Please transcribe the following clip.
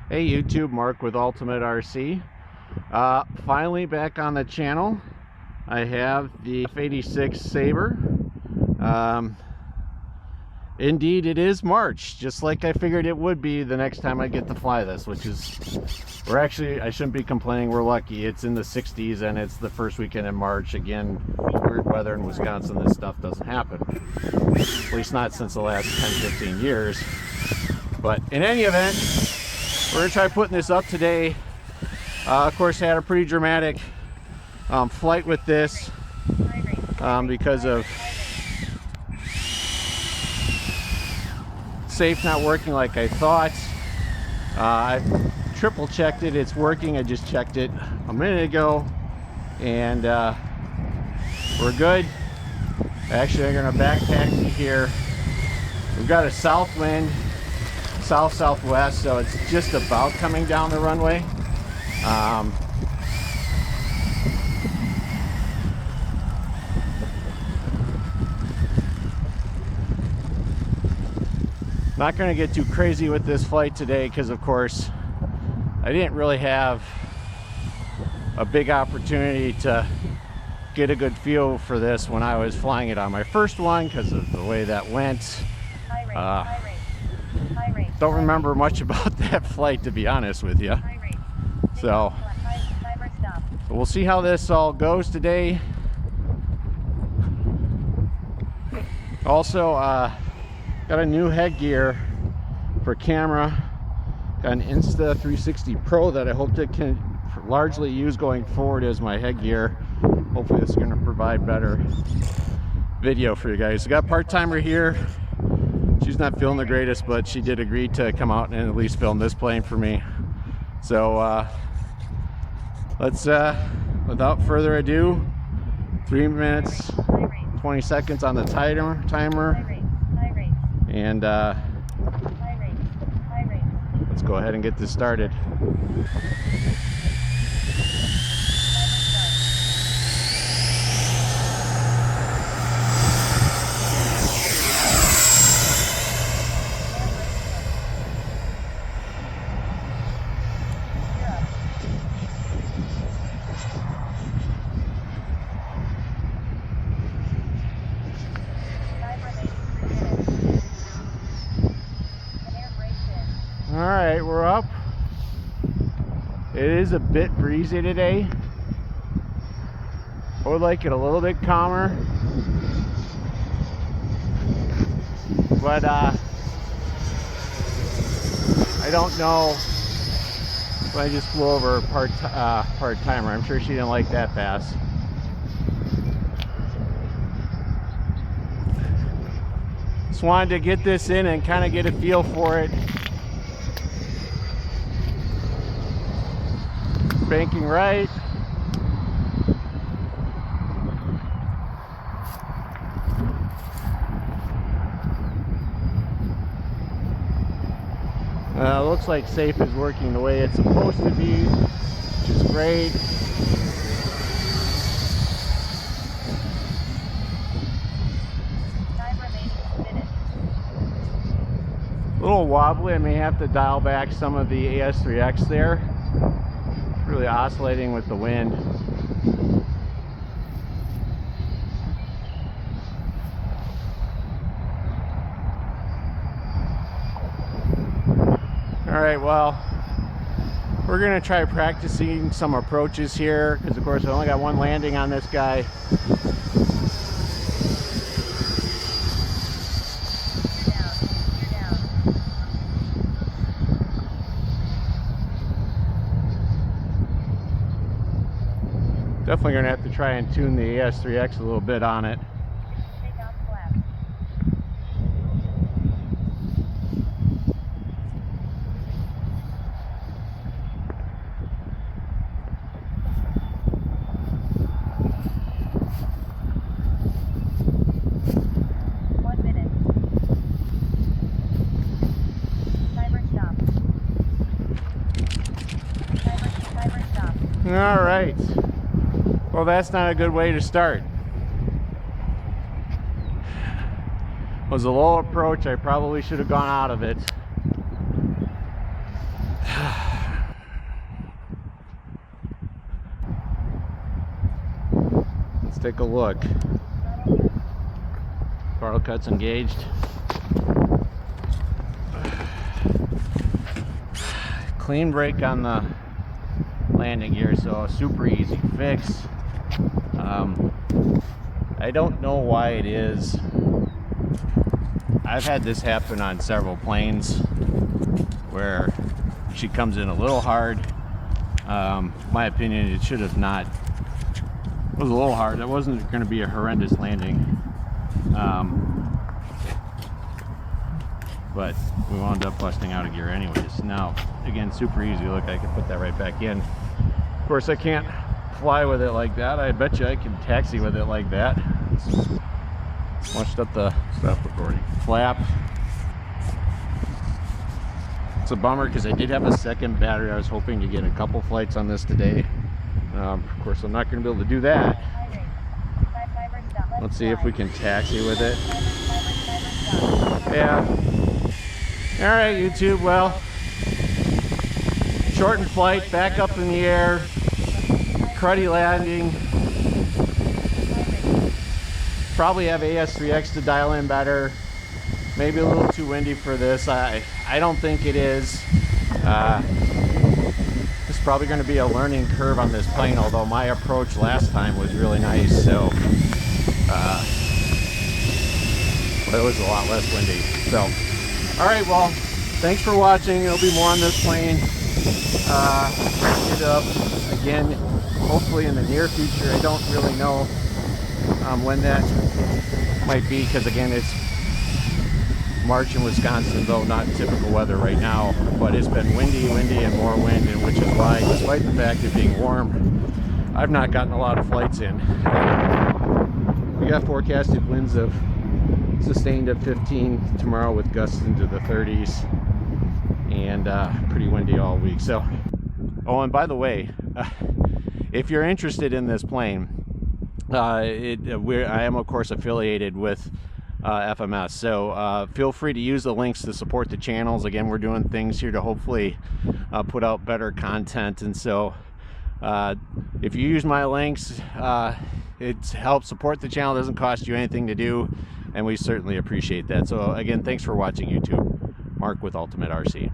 Hey YouTube, Mark with Ultimate RC. Finally back on the channel. I have the F-86 Sabre. Indeed, it is March, just like I figured it would be the next time I get to fly this, which is, I shouldn't be complaining, we're lucky. It's in the 60s and it's the first weekend in March. Again, weird weather in Wisconsin, this stuff doesn't happen. At least not since the last 10-15 years. But in any event, we're gonna try putting this up today. Of course, I had a pretty dramatic flight with this because of safe not working like I thought. I triple checked it, it's working. I just checked it a minute ago and we're good. Actually, I'm gonna back taxi here. We've got a south wind, south-southwest, so it's just about coming down the runway. Not going to get too crazy with this flight today because, of course, I didn't really have a big opportunity to get a good feel for this when I was flying it on my first one because of the way that went. Don't remember much about that flight, to be honest with you. So we'll see how this all goes today. Also, got a new headgear for camera. Got an Insta360 Pro that I hope to can largely use going forward as my headgear. Hopefully this is going to provide better video for you guys. I got part-timer here. She's not feeling the greatest, but she did agree to come out and at least film this plane for me. So let's, without further ado, 3 minutes, 20 seconds on the timer. And let's go ahead and get this started. Alright, we're up. It is a bit breezy today. I would like it a little bit calmer. But I don't know if I just flew over part-timer. I'm sure she didn't like that pass. Just wanted to get this in and kind of get a feel for it. Banking right. Looks like safe is working the way it's supposed to be, which is great. A little wobbly. I may have to dial back some of the AS3X there. Really oscillating with the wind. Alright, well, we're gonna try practicing some approaches here because of course I only got one landing on this guy. Definitely gonna have to try and tune the AS3X a little bit on it. All right. Well, that's not a good way to start. It was a low approach. I probably should have gone out of it. take a look. Throttle cut's engaged. Clean brake on the landing gear, so super easy fix. I don't know why it is. I've had this happen on several planes where she comes in a little hard. My opinion, it should have not. It was a little hard. It wasn't going to be a horrendous landing. But we wound up busting out of gear anyways. Now, again, super easy. Look, I can put that right back in. Of course, I can't fly with it like that. I bet you I can taxi with it like that. Washed up the Stop recording. flap. It's a bummer because I did have a second battery. I was hoping to get a couple flights on this today. Of course, I'm not going to be able to do that. Let's see if we can taxi with it. Yeah. All right, YouTube. Well, shortened flight, back up in the air, cruddy landing. Probably have AS3X to dial in better. Maybe a little too windy for this. I don't think it is. It's probably going to be a learning curve on this plane, although my approach last time was really nice. So, but it was a lot less windy. So, all right, well, thanks for watching. There'll be more on this plane. It up again, hopefully in the near future. I don't really know when that might be, because again, it's March in Wisconsin, though not typical weather right now, but it's been windy and more wind, and which is why, despite the fact of being warm, I've not gotten a lot of flights in. We got forecasted winds of sustained at 15 tomorrow with gusts into the 30s, and pretty windy all week. So, oh, and by the way, if you're interested in this plane, I am of course affiliated with FMS, so feel free to use the links to support the channels. Again, we're doing things here to hopefully put out better content, and so if you use my links, it helps support the channel. It doesn't cost you anything to do, and we certainly appreciate that. So again, thanks for watching, YouTube. Mark with Ultimate RC.